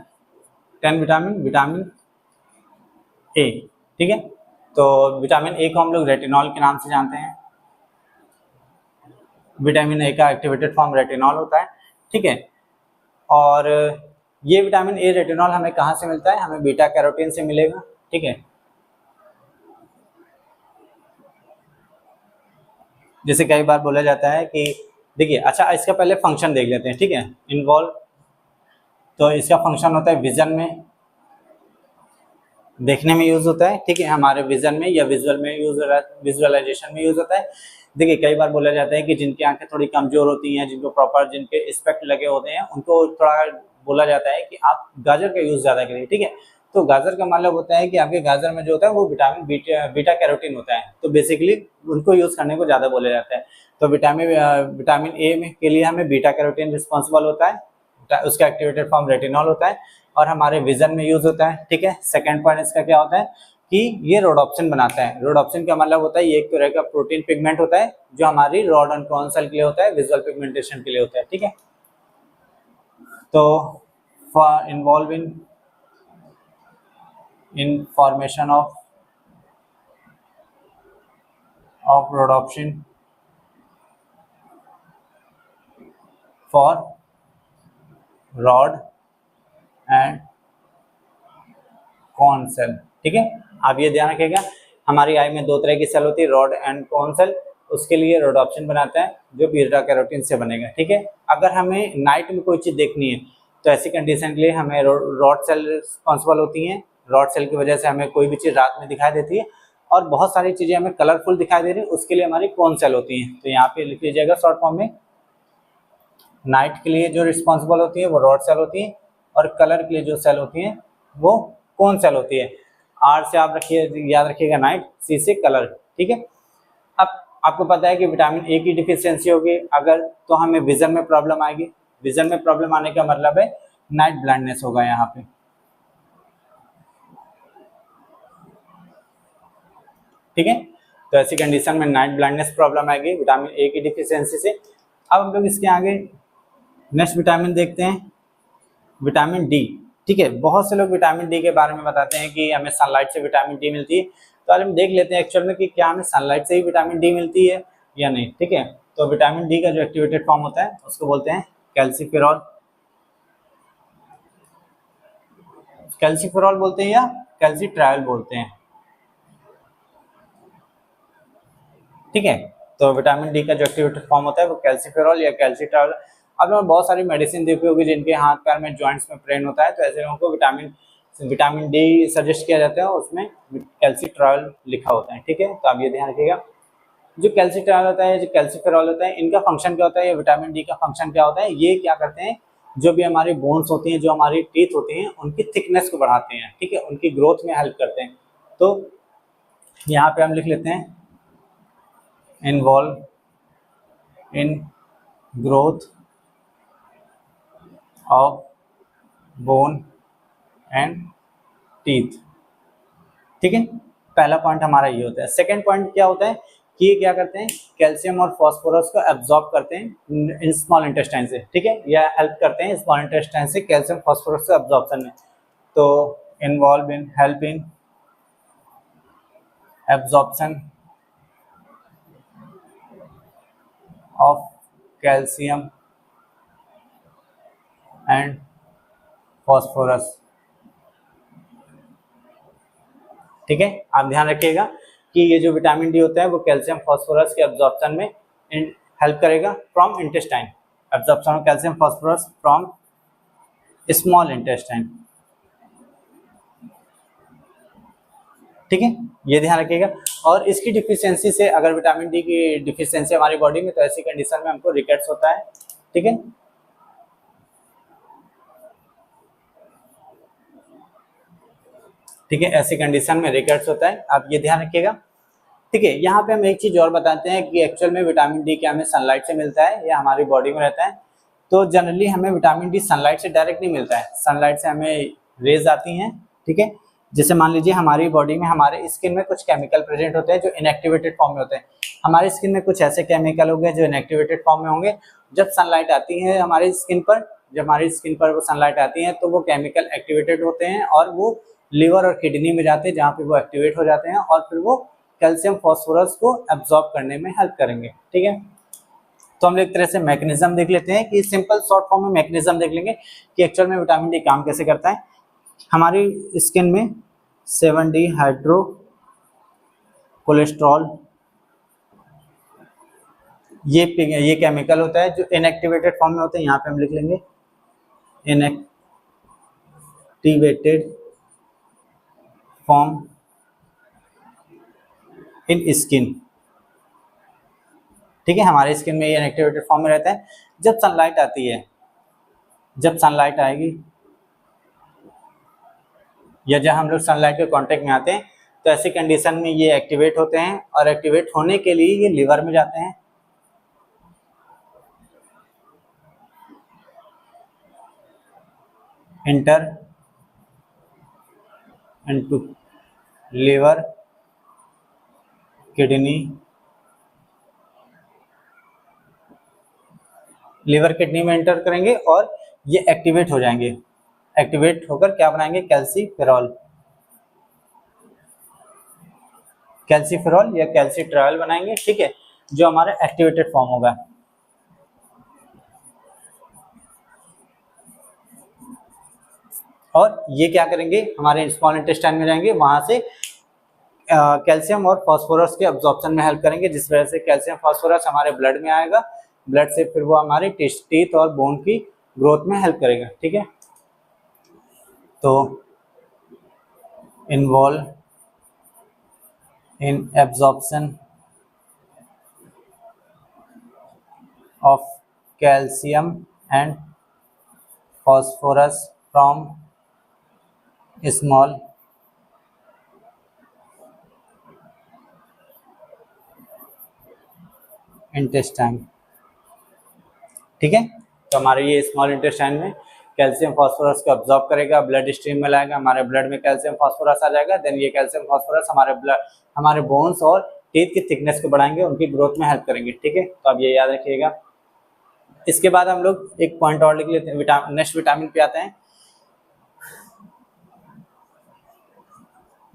10 विटामिन ए। ठीक है, तो विटामिन ए को हम लोग रेटिनॉल के नाम से जानते हैं। विटामिन ए का एक्टिवेटेड फॉर्म रेटिनॉल होता है। ठीक है, और ये विटामिन ए रेटिनॉल हमें कहाँ से मिलता है, हमें बीटा कैरोटीन से मिलेगा। ठीक है, जैसे कई बार बोला जाता है कि देखिए, अच्छा इसका पहले फंक्शन देख लेते हैं। ठीक है, इन्वॉल्व, तो इसका फंक्शन होता है विजन में, देखने में यूज होता है। ठीक है, हमारे विजन में या विजुअल में यूज, विजुअलाइजेशन में यूज होता है। देखिए, कई बार बोला जाता है कि जिनकी आंखें थोड़ी कमजोर होती हैं, जिनको प्रॉपर जिनके स्पेक्ट लगे होते हैं, उनको थोड़ा बोला जाता है कि आप गाजर का यूज ज्यादा करिए। ठीक है, तो गाजर का मतलब होता है कि आपके गाजर में जो होता है वो विटामिन बीटा कैरोटीन होता है, तो बेसिकली उनको यूज करने को ज्यादा बोला जाता है। तो विटामिन ए में के लिए हमें बीटा कैरोटीन रिस्पॉन्सिबल होता है, उसका एक्टिवेटेड फॉर्म रेटिनॉल होता है और हमारे विजन में यूज होता है। ठीक है, सेकंड पॉइंट इसका क्या होता है कि ये रोडोप्सिन बनाता है। रोडोप्सिन का मतलब होता है ये एक तरह का प्रोटीन पिगमेंट होता है जो हमारी रॉड एंड कॉन सेल के लिए होता है, विजुअल पिगमेंटेशन के लिए होता है। ठीक है, तो for involve in formation of rhodopsin for rod and cone cell. ठीक है, आप ये ध्यान रखिएगा, हमारी आई में दो तरह की सेल होती है, रॉड एंड कॉन सेल, उसके लिए रोडोप्सिन बनाता है जो बीटा कैरोटीन से बनेगा। ठीक है, अगर हमें नाइट में कोई चीज देखनी है तो ऐसी कंडीशन के लिए हमें रॉड सेल रिस्पॉन्सिबल होती हैं। रॉड सेल की वजह से हमें कोई भी चीज रात में दिखाई देती है और बहुत सारी चीजें हमें कलरफुल दिखाई दे रही है, उसके लिए हमारी कॉन सेल होती है। तो यहाँ पे लिख लीजिएगा शॉर्ट फॉर्म में, नाइट के लिए जो रिस्पॉन्सिबल होती है वो रॉड सेल होती है और कलर के लिए जो सेल होती है वो कौन सेल होती है। आर से आप रखिए, याद रखिएगा नाइट, सी से कलर। ठीक है, अब आपको पता है कि विटामिन ए की डिफिशियंसी होगी अगर, तो हमें विजन में प्रॉब्लम आएगी। विजन में प्रॉब्लम आने का मतलब है नाइट ब्लाइंडनेस होगा यहाँ पे। ठीक है, तो ऐसी कंडीशन में नाइट ब्लाइंडनेस प्रॉब्लम आएगी विटामिन ए की डिफिशियंसी से। अब हम लोग इसके आगे नेक्स्ट विटामिन देखते हैं, विटामिन डी। ठीक है, बहुत से लोग विटामिन डी के बारे में बताते हैं कि हमें सनलाइट से विटामिन डी मिलती है, तो आज हम देख लेते हैं एक्चुअल में कि क्या हमें सनलाइट से ही विटामिन डी मिलती है या नहीं। ठीक है, तो विटामिन डी का जो एक्टिवेटेड फॉर्म होता है उसको बोलते हैं कैल्सीफेरॉल। कैल्सीफेरॉल बोलते हैं या कैल्सीट्रायल बोलते हैं। ठीक है, तो विटामिन डी का जो एक्टिवेटेड फॉर्म होता है वो कैल्सीफेरॉल या कैल्सीट्रायल। अब लोग बहुत सारी मेडिसिन देखी होगी जिनके हाथ पैर में जॉइंट्स में पेन होता है, तो ऐसे लोगों को विटामिन डी सजेस्ट किया जाता है, उसमें कैल्सीट्रायल लिखा होता है। ठीक है, तो आप ये ध्यान रखिएगा, जो कैल्सीट्रायल होता है, जो कैल्सीफेरॉल होता है, इनका फंक्शन क्या होता है, ये विटामिन डी का फंक्शन क्या होता है, ये क्या करते हैं, जो भी हमारी बोन्स होती हैं, जो हमारी टीथ होती हैं, उनकी थिकनेस को बढ़ाते हैं। ठीक है, उनकी ग्रोथ में हेल्प करते हैं। तो यहाँ पे हम लिख लेते हैं involve in growth of bone and teeth. ठीक है, पहला पॉइंट हमारा ये होता है। सेकंड पॉइंट क्या होता है कि ये क्या करते हैं, कैल्शियम और फास्फोरस को एब्जॉर्ब करते हैं इन स्मॉल इंटेस्टाइन से। ठीक है, या हेल्प करते हैं स्मॉल इंटेस्टाइन से कैल्शियम फास्फोरस के एब्जॉर्प्शन में। तो involve in help in absorption of calcium and phosphorus. ठीक है, आप ध्यान रखिएगा कि ये जो विटामिन डी होता है वो कैल्शियम फॉस्फोरस के एब्जॉर्प्शन में हेल्प करेगा from intestine, absorption of calcium phosphorus from small intestine. ठीक है, ये ध्यान रखिएगा। और इसकी डिफिशियंसी से, अगर विटामिन डी की डिफिशियंसी हमारी बॉडी में, तो ऐसी कंडीशन में हमको रिकेट्स होता है। ठीक है, ठीक है, ऐसी कंडीशन में रिकेट्स होता है, आप ये ध्यान रखिएगा। ठीक है, यहाँ पे हम एक चीज और बताते हैं कि एक्चुअल में विटामिन डी क्या हमें सनलाइट से मिलता है या हमारी बॉडी में रहता है। तो जनरली हमें विटामिन डी सनलाइट से डायरेक्ट नहीं मिलता है, सनलाइट से हमें रेज आती हैं। ठीक है, जैसे मान लीजिए हमारी बॉडी में, हमारे स्किन में कुछ केमिकल प्रेजेंट होते हैं जो इनएक्टिवेटेड फॉर्म में होते हैं। हमारी स्किन में कुछ ऐसे केमिकल होंगे जो इनएक्टिवेटेड फॉर्म में होंगे। जब सनलाइट आती है हमारी स्किन पर, जब हमारी स्किन पर वो सनलाइट आती है तो वो केमिकल एक्टिवेटेड होते हैं और वो लिवर और किडनी में जाते हैं, जहाँ पे वो एक्टिवेट हो जाते हैं और फिर वो कैल्शियम फॉस्फोरस को एब्जॉर्ब करने में हेल्प करेंगे। ठीक है, तो हम एक तरह से मैकेनिज्म देख लेते हैं कि सिंपल शॉर्ट फॉर्म में मैकेनिज्म देख लेंगे कि एक्चुअल में विटामिन डी काम कैसे करता है। हमारी स्किन में 7D हाइड्रो कोलेस्ट्रॉल, ये केमिकल होता है जो इनएक्टिवेटेड फॉर्म में होते हैं। यहाँ पे हम लिख लेंगे इनएक्टिवेटेड फॉर्म इन स्किन। ठीक है, हमारे स्किन में ये इनएक्टिवेटेड फॉर्म में रहता है। जब सनलाइट आती है, जब सनलाइट आएगी या जब हम लोग सनलाइट के कांटेक्ट में आते हैं तो ऐसी कंडीशन में ये एक्टिवेट होते हैं और एक्टिवेट होने के लिए ये लिवर में जाते हैं। Inter into liver, kidney, liver kidney में एंटर करेंगे और ये एक्टिवेट हो जाएंगे। एक्टिवेट होकर क्या बनाएंगे? कैल्सीफेरॉल, कैल्सीफेरॉल या कैल्सीट्रायल बनाएंगे। ठीक है, जो हमारा एक्टिवेटेड फॉर्म होगा। और ये क्या करेंगे? हमारे स्मॉल इंटेस्टाइन में जाएंगे, वहां से कैल्शियम और फास्फोरस के अब्जॉर्प्शन में हेल्प करेंगे, जिस वजह से कैल्शियम फास्फोरस हमारे ब्लड में आएगा। ब्लड से फिर वो हमारे टीथ और बोन की ग्रोथ में हेल्प करेगा। ठीक है, तो involve in absorption of calcium and phosphorus from small intestine। ठीक है, तो हमारे ये स्मॉल इंटेस्टाइन में कैल्शियम फास्फोरस को अब्जॉर्ब करेगा, ब्लड स्ट्रीम में लाएगा, हमारे ब्लड में कैल्शियम फास्फोरस आ जाएगा। देन ये कैल्शियम फास्फोरस हमारे बोन्स और टीथ की थिकनेस को बढ़ाएंगे, उनकी ग्रोथ में हेल्प करेंगे। ठीक है, तो आप ये याद रखिएगा। इसके बाद हम लोग एक पॉइंट और लिख लेते हैं, नेक्स्ट विटामिन पे आते हैं,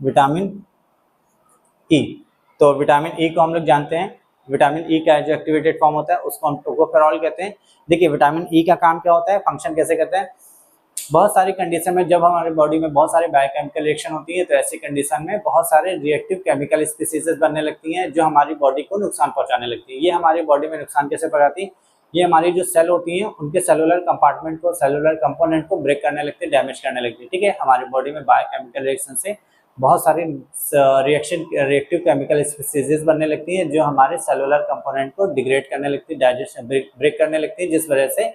विटामिन ई। तो विटामिन ई को हम लोग जानते हैं, विटामिन ई का जो एक्टिवेटेड फॉर्म होता है उसको हम टोकोफेरॉल कहते हैं। देखिए विटामिन ई का काम क्या होता है, फंक्शन कैसे करता है। बहुत सारी कंडीशन में जब हमारे बॉडी में बहुत सारे बायोकेमिकल रिएक्शन होती है तो ऐसी कंडीशन में बहुत सारे रिएक्टिव केमिकल स्पीसीज बनने लगती हैं जो हमारी बॉडी को नुकसान पहुंचाने लगती है। ये हमारी बॉडी में नुकसान कैसे पहुंचाती है? ये हमारी जो सेल होती हैं उनके सेलुलर कंपार्टमेंट को, सेलुलर कंपोनेंट को ब्रेक करने लगती है, डैमेज करने लगती है। ठीक है, हमारी बॉडी में बायोकेमिकल रिएक्शन से बहुत सारे रिएक्टिव केमिकल स्पीसीज बनने लगती हैं जो हमारे सेलुलर कंपोनेंट को डिग्रेड करने लगती है, डाइजेशन ब्रेक करने लगती है, जिस वजह से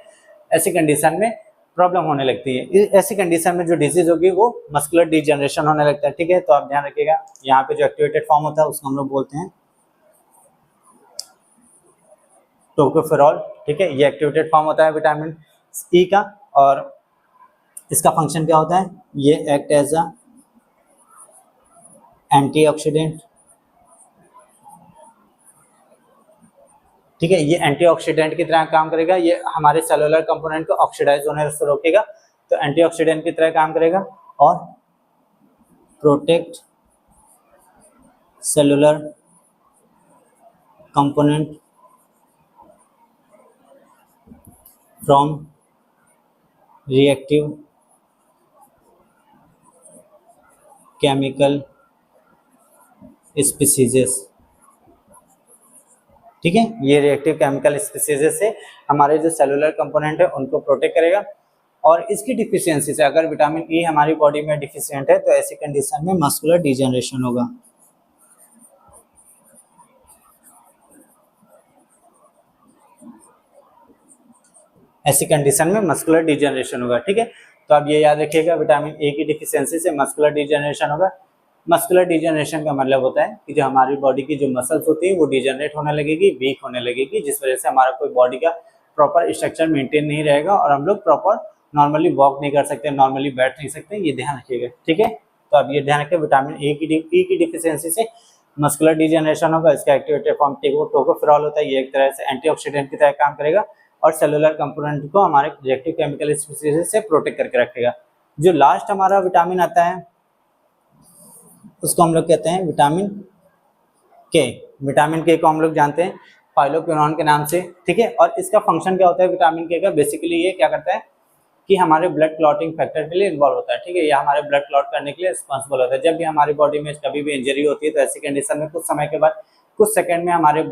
ऐसी कंडीशन में प्रॉब्लम होने लगती है। ऐसी कंडीशन में जो डिजीज होगी वो मस्कुलर डिजनरेशन होने लगता है। ठीक है, तो आप ध्यान रखिएगा, यहाँ पे जो एक्टिवेटेड फॉर्म होता है उसको हम लोग बोलते हैं टोकोफेरॉल। ठीक है, ये एक्टिवेटेड फॉर्म होता है विटामिन ई का, और इसका फंक्शन क्या होता है? ये एक्ट एज अ एंटीऑक्सीडेंट। ठीक है, ये एंटीऑक्सीडेंट की तरह काम करेगा, ये हमारे सेलुलर कंपोनेंट को ऑक्सीडाइज होने से रोकेगा, तो एंटीऑक्सीडेंट की तरह काम करेगा और protect cellular component from reactive chemical species. ठीक है, ये रिएक्टिव केमिकल स्पीसीजेस से हमारे जो सेलुलर कंपोनेंट है उनको प्रोटेक्ट करेगा। और इसकी डिफिशियंसी से, अगर विटामिन ई हमारी बॉडी में डिफिशियंट है तो ऐसी कंडीशन में मस्कुलर डिजेनरेशन होगा। ऐसी कंडीशन में मस्कुलर डिजेनरेशन होगा। ठीक है, तो आप ये याद रखिएगा, विटामिन ए की डिफिशियंसी से मस्कुलर डिजेनरेशन होगा। मस्कुलर डिजेनरेशन का मतलब होता है कि जो हमारी बॉडी की जो मसल्स होती है वो डिजेनरेट होने लगेगी, वीक होने लगेगी, जिस वजह से हमारा कोई बॉडी का प्रॉपर स्ट्रक्चर मेंटेन नहीं रहेगा और हम लोग प्रॉपर नॉर्मली वॉक नहीं कर सकते, नॉर्मली बैठ नहीं सकते। ये ध्यान रखिएगा। ठीक है, तो आप ये ध्यान रखें, विटामिन ई की डिफिशियंसी से मस्कुलर डिजेनरेशन होगा। इसका एक्टिवेटेड फॉर्म टोकोफेरॉल होता है। ये एक तरह से एंटीऑक्सीडेंट की तरह काम करेगा और सेलुलर कंपोनेंट को हमारे रिएक्टिव केमिकल स्पीसीज से प्रोटेक्ट करके रखेगा। जो लास्ट हमारा विटामिन आता है उसको हम लोग कहते हैं विटामिन के। विटामिन के को हम लोग जानते हैं फाइलोक्विनोन के नाम से। ठीक है, और इसका फंक्शन क्या होता है विटामिन के का? बेसिकली ये क्या करता है कि हमारे ब्लड क्लॉटिंग फैक्टर के लिए इन्वॉल्व होता है। ठीक है, ये हमारे ब्लड क्लॉट करने के लिए रिस्पॉन्सिबल होता है। जब भी हमारी बॉडी में कभी भी इंजरी होती है तो ऐसी कंडीशन में कुछ समय के बाद, कुछ सेकंड में हमारे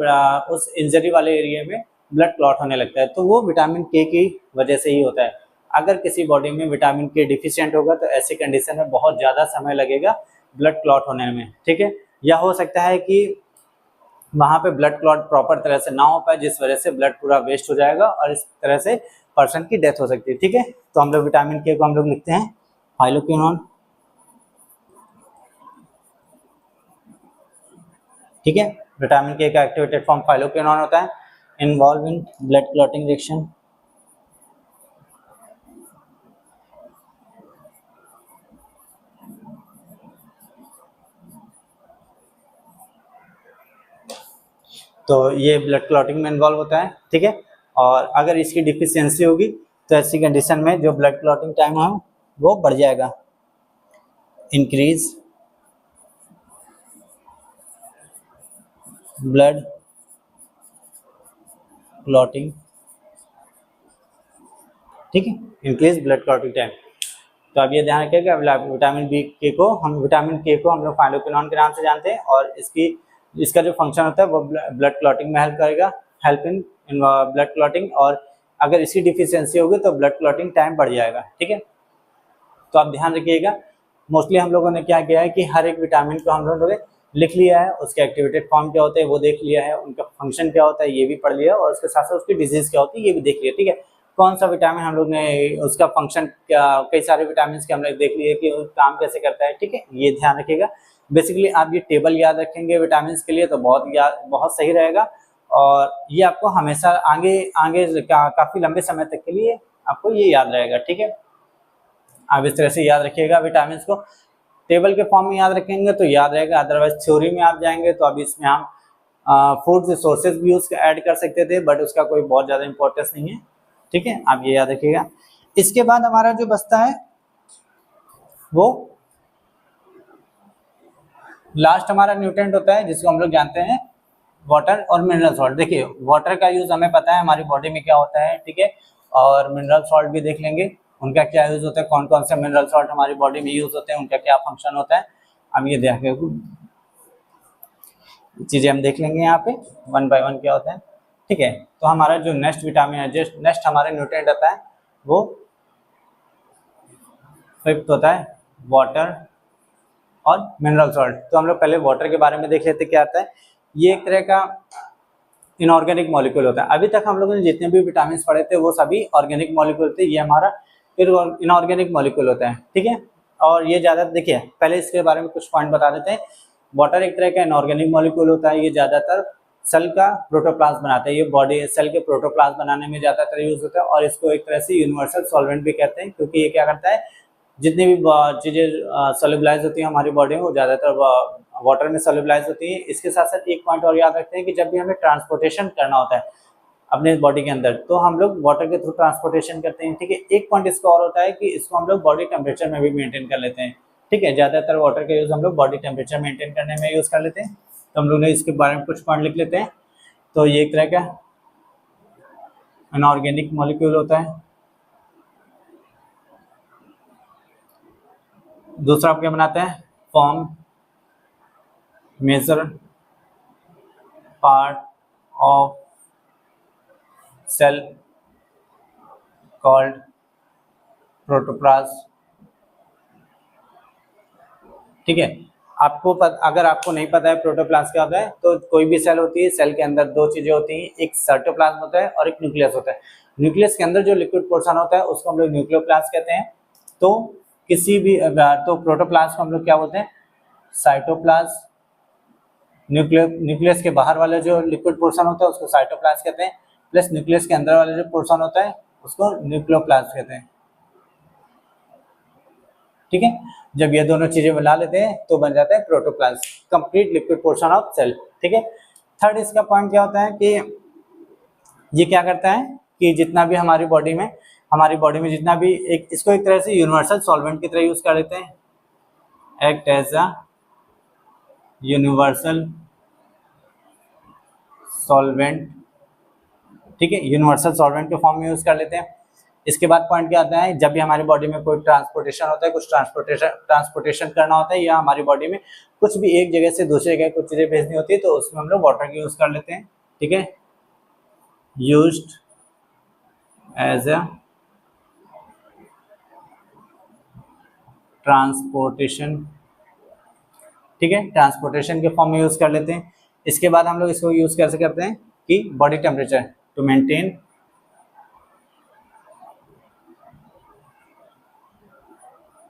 उस इंजरी वाले एरिया में ब्लड क्लॉट होने लगता है, तो वो विटामिन के की वजह से ही होता है। अगर किसी बॉडी में विटामिन के डिफिशिएंट होगा तो ऐसी कंडीशन में बहुत ज़्यादा समय लगेगा ब्लड क्लॉट होने में। ठीक है, या हो सकता है कि वहाँ पे ब्लड क्लॉट प्रॉपर तरह से ना हो पाए, जिस वजह से ब्लड पूरा वेस्ट हो जाएगा और इस तरह से पर्सन की डेथ हो सकती है। ठीक है, तो हम लोग विटामिन के को हम लोग लिखते हैं फाइलोक्विनोन। ठीक है, विटामिन के का एक्टिवेटेड फॉर्म फाइलोक्विनोन होता है, involve in blood clotting reaction. तो ये ब्लड क्लॉटिंग में इन्वॉल्व होता है। ठीक है, और अगर इसकी डिफिशियंसी होगी तो ऐसी कंडीशन में जो ब्लड क्लॉटिंग टाइम है वो बढ़ जाएगा। Increase blood clotting. ठीक है, इंक्रीज ब्लड क्लॉटिंग टाइम। तो अब ये ध्यान रखिएगा, विटामिन के को हम लोग फाइलोक्विनोन के नाम से जानते हैं और इसका जो फंक्शन होता है वो ब्लड क्लॉटिंग में हेल्प करेगा, हेल्प इन ब्लड क्लॉटिंग। और अगर इसकी डिफिशियंसी होगी तो ब्लड क्लॉटिंग टाइम बढ़ जाएगा। ठीक है, तो आप ध्यान रखिएगा। मोस्टली हम लोगों ने क्या किया है कि हर एक विटामिन को हम लोगों ने लिख लिया है, उसके एक्टिवेटेड फॉर्म क्या होते हैं वो देख लिया है, उनका फंक्शन क्या होता है ये भी पढ़ लिया, और उसके साथ साथ उसकी डिजीज क्या होती है ये भी देख लिया। ठीक है, कौन सा विटामिन हम लोग ने उसका फंक्शन क्या, कई सारे विटामिन के हम लोग देख लिए कि काम कैसे करता है। ठीक है, ये ध्यान रखिएगा। बेसिकली आप ये टेबल याद रखेंगे विटामिन के लिए तो बहुत सही रहेगा, और ये आपको हमेशा आगे आगे काफ़ी लंबे समय तक के लिए आपको ये याद रहेगा। ठीक है, आप इस तरह से याद रखिएगा विटामिन को, टेबल के फॉर्म में याद रखेंगे तो याद रहेगा। अदरवाइज थ्योरी में आप जाएंगे तो अभी इसमें हम फूड सोर्सेज भी उसका ऐड कर सकते थे, बट उसका कोई बहुत ज़्यादा इंपॉर्टेंस नहीं है। ठीक है, आप ये याद रखिएगा। इसके बाद हमारा जो बचता है वो लास्ट हमारा न्यूट्रिएंट होता है, जिसको हम लोग जानते हैं वाटर और मिनरल सॉल्ट। देखिए, वाटर का यूज हमें पता है हमारी बॉडी में क्या होता है। ठीक है, और मिनरल सॉल्ट भी देख लेंगे उनका क्या यूज होता है, कौन कौन से मिनरल सॉल्ट हमारी बॉडी में यूज होते हैं, उनका क्या फंक्शन होता है। अब ये देखिए चीजें हम देख लेंगे यहाँ पे वन बाय वन क्या होता है। ठीक है, तो हमारा जो नेक्स्ट विटामिन है, जो नेक्स्ट हमारा न्यूट्रिएंट आता है वो फिफ्थ होता है वाटर और मिनरल सॉल्ट। तो हम लोग पहले वाटर के बारे में देख लेते क्या आता है। ये एक तरह का इनऑर्गेनिक मॉलिक्यूल होता है। अभी तक हम लोगों ने जितने भी विटामिन पढ़े थे वो सभी ऑर्गेनिक मॉलिक्यूल थे, ये हमारा फिर इनऑर्गेनिक मॉलिक्यूल होता है। ठीक है, और ये ज़्यादा देखिए पहले इसके बारे में कुछ पॉइंट बता देते हैं। वाटर एक तरह का इनऑर्गेनिक मॉलिक्यूल होता है, ये ज़्यादातर सेल का प्रोटोप्लाज्म बनाता है, ये बॉडी सेल के प्रोटोप्लाज्म बनाने में ज़्यादातर यूज होता है, और इसको एक तरह से यूनिवर्सल सॉल्वेंट भी कहते हैं, क्योंकि ये क्या करता है जितनी भी चीज़ें सोल्यूबलाइज होती हैं हमारी बॉडी में वो ज़्यादातर वाटर में सोल्यूबलाइज होती है। इसके साथ साथ एक पॉइंट और याद रखते हैं कि जब भी हमें ट्रांसपोर्टेशन करना होता है अपने बॉडी के अंदर तो हम लोग वाटर के थ्रू ट्रांसपोर्टेशन करते हैं। ठीक है, एक पॉइंट इसका और होता है कि इसको हम लोग बॉडी टेम्परेचर में भी मेंटेन कर लेते हैं। ठीक है, ज़्यादातर वाटर का यूज़ हम लोग बॉडी टेम्परेचर मेंटेन करने में यूज़ कर लेते हैं, तो हम लोग ने इसके बारे में कुछ पॉइंट लिख लेते हैं। तो ये एक तरह का इनऑर्गेनिक मॉलिक्यूल होता है। दूसरा आप क्या बनाते हैं, form major part of cell called protoplasm. ठीक है, अगर आपको नहीं पता है प्रोटोप्लाज्म क्या होता है, तो कोई भी सेल होती है, सेल के अंदर दो चीजें होती हैं, एक साइटोप्लाज्म होता है और एक न्यूक्लियस होता है। न्यूक्लियस के अंदर जो लिक्विड पोर्शन होता है उसको हम लोग न्यूक्लियोप्लास्ट कहते हैं। तो किसी भी तो प्रोटोप्लाज्म को हम लोग क्या बोलते हैं, साइटोप्लाज्म। न्यूक्लियस के बाहर वाला जो लिक्विड पोर्शन होता है उसको साइटोप्लाज्म कहते हैं, प्लस न्यूक्लियस के अंदर वाला जो पोर्शन होता है उसको न्यूक्लियोप्लास्ट कहते हैं। ठीक है, जब ये दोनों चीजें मिला लेते हैं तो बन जाता है protoplasm, complete liquid portion of cell. ठीक है, थर्ड इसका पॉइंट क्या होता है कि ये क्या करता है कि जितना भी हमारी बॉडी में जितना भी इसको एक तरह से यूनिवर्सल सॉल्वेंट की तरह यूज कर लेते हैं, act as a universal solvent. ठीक है, यूनिवर्सल सॉल्वेंट के फॉर्म में यूज कर लेते हैं। इसके बाद पॉइंट क्या आता है, जब भी हमारी बॉडी में कोई ट्रांसपोर्टेशन होता है, कुछ ट्रांसपोर्टेशन करना होता है, या हमारी बॉडी में कुछ भी एक जगह से दूसरी जगह कुछ चीजें भेजनी होती है, तो उसमें हम लोग वाटर की यूज कर लेते हैं। ठीक है, यूज्ड एज अ ट्रांसपोर्टेशन। ठीक है, ट्रांसपोर्टेशन के फॉर्म में यूज कर लेते हैं। इसके बाद हम लोग इसको यूज कैसे करते हैं कि body temperature to maintain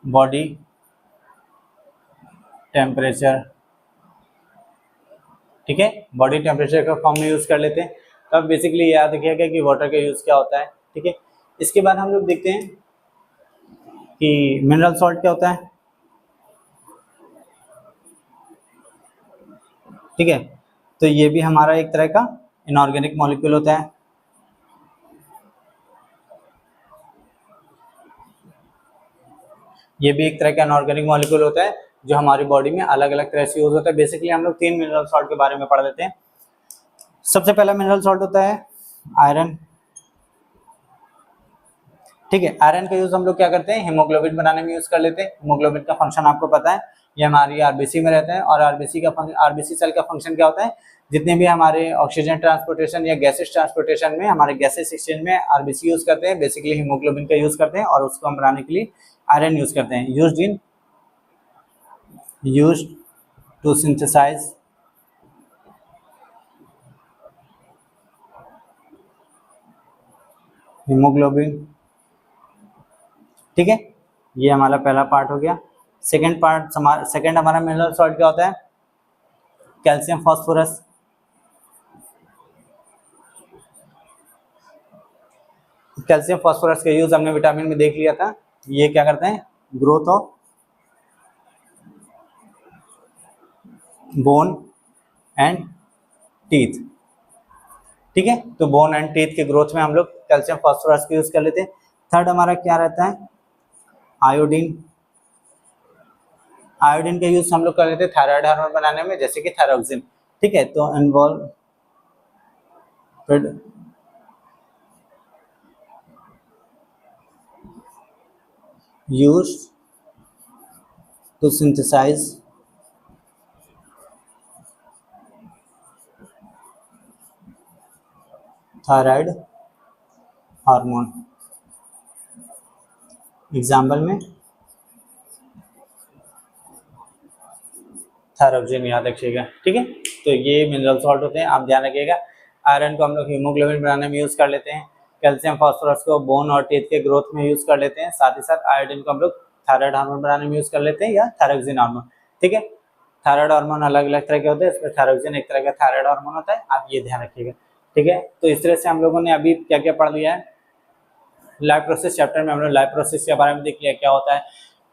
body temperature. ठीक है, बॉडी टेम्परेचर का फॉर्म में यूज कर लेते हैं। तो अब बेसिकली याद रखिएगा कि वाटर का यूज क्या होता है। ठीक है, इसके बाद हम लोग देखते हैं कि मिनरल सॉल्ट क्या होता है। ठीक है, तो ये भी हमारा एक तरह का इनऑर्गेनिक मॉलिक्यूल होता है। ये भी एक तरह का इनऑर्गेनिक मॉलिक्यूल होता है जो हमारी बॉडी में अलग अलग तरह से यूज होता है। बेसिकली हम लोग 3 मिनरल सॉल्ट के बारे में पढ़ लेते हैं। सबसे पहला मिनरल सॉल्ट होता है आयरन। ठीक है, आयरन का यूज हम लोग क्या करते हैं, हीमोग्लोबिन बनाने में यूज कर लेते हैं। हीमोग्लोबिन का फंक्शन आपको पता है, ये हमारी आरबीसी में रहता है, और आरबीसी सेल का फंक्शन क्या होता है, जितने भी हमारे ऑक्सीजन ट्रांसपोर्टेशन या गैसेस ट्रांसपोर्टेशन में, हमारे गैसेस एक्सचेंज में आरबीसी यूज करते हैं, बेसिकली हीमोग्लोबिन का यूज करते हैं, और उसको हम बनाने के लिए आयरन यूज करते हैं। Used to synthesise haemoglobin. ठीक है, ये हमारा पहला पार्ट हो गया। सेकंड हमारा मिनरल सॉल्ट क्या होता है, कैल्शियम फास्फोरस। कैल्शियम फास्फोरस का यूज हमने विटामिन में देख लिया था। ये क्या करते हैं, growth of bone and teeth. ठीक है, तो बोन एंड टीथ के ग्रोथ में हम लोग कैल्शियम फास्फोरस का यूज कर लेते हैं। थर्ड हमारा क्या रहता है, आयोडीन। आयोडीन का यूज हम लोग कर लेते हैं थायराइड हार्मोन बनाने में, जैसे कि थायरोक्सिन। ठीक है, तो involve used to synthesize thyroid hormone. Example में थायरोक्सिन याद रखिएगा। ठीक है, तो ये मिनरल सॉल्ट होते हैं, आप ध्यान रखिएगा। आयरन को हम लोग हीमोग्लोबिन बनाने में यूज कर लेते हैं, कैल्शियम फास्फोरस को बोन और टीथ के ग्रोथ में यूज कर लेते हैं, साथ ही साथ आयोडीन को हम लोग थायराइड हार्मोन बनाने में यूज कर लेते हैं, या थायरोक्सिन हार्मोन। ठीक है, थायराइड हार्मोन अलग अलग तरह के होते हैं, इसमें थायरोक्सिन एक तरह का थायराइड हार्मोन होता है, आप ये ध्यान रखिएगा। ठीक है, तो इस तरह से हम लोगों ने अभी क्या क्या पढ़ लिया है। लाइफ प्रोसेस चैप्टर में हमने लाइफ प्रोसेस के बारे में देख लिया क्या होता है।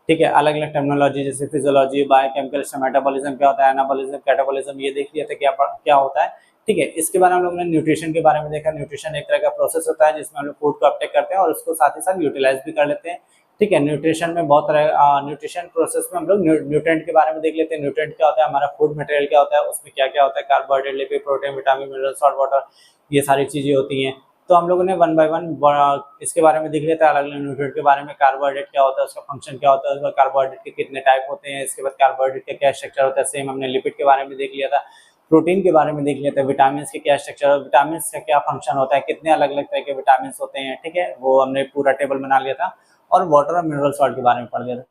ठीक है, अलग अलग टेक्नोलॉजी जैसे फिजियोलॉजी, बायोकेमिकल, मेटाबॉलिज्म क्या होता है, एनाबॉलिज्म, कैटाबॉलिज्म, ये देख लिया था क्या होता है। ठीक है, इसके बाद हम लोगों ने न्यूट्रिशन के बारे में देखा। न्यूट्रिशन एक तरह का प्रोसेस होता है जिसमें हम लोग फूड को अपटेक करते हैं और उसको साथ ही साथ यूटिलाइज भी कर लेते हैं। ठीक है, न्यूट्रिशन में बहुत तरह न्यूट्रिशन प्रोसेस में हम लोग न्यूट्रेंट के बारे में देख लेते हैं। न्यूट्रेंट क्या होता है, हमारा फूड मटेरियल क्या होता है, उसमें क्या क्या होता है, carbohydrate, lipid, protein, vitamin, mineral, salt, water, ये सारी चीजें होती हैं। तो हम लोगों ने वन बाय वन इसके बारे में देख लिया था, अलग अलग न्यूट्रिएंट के बारे में, कार्बोहाइड्रेट क्या होता है, उसका फंक्शन क्या होता है, उसका कार्बोहाइड्रेट के कितने टाइप होते हैं, इसके बाद कार्बोहाइड्रेट का क्या स्ट्रक्चर होता है। सेम हमने लिपिड के बारे में देख लिया था, प्रोटीन के बारे में देख लिया था, विटामिन के क्या स्ट्रक्चर, विटामिन का क्या फंक्शन होता है, कितने अलग अलग तरह के विटामिन होते हैं, ठीक है, वो हमने पूरा टेबल बना लिया था। और वाटर और मिनरल सॉल्ट के बारे में पढ़ लिया था।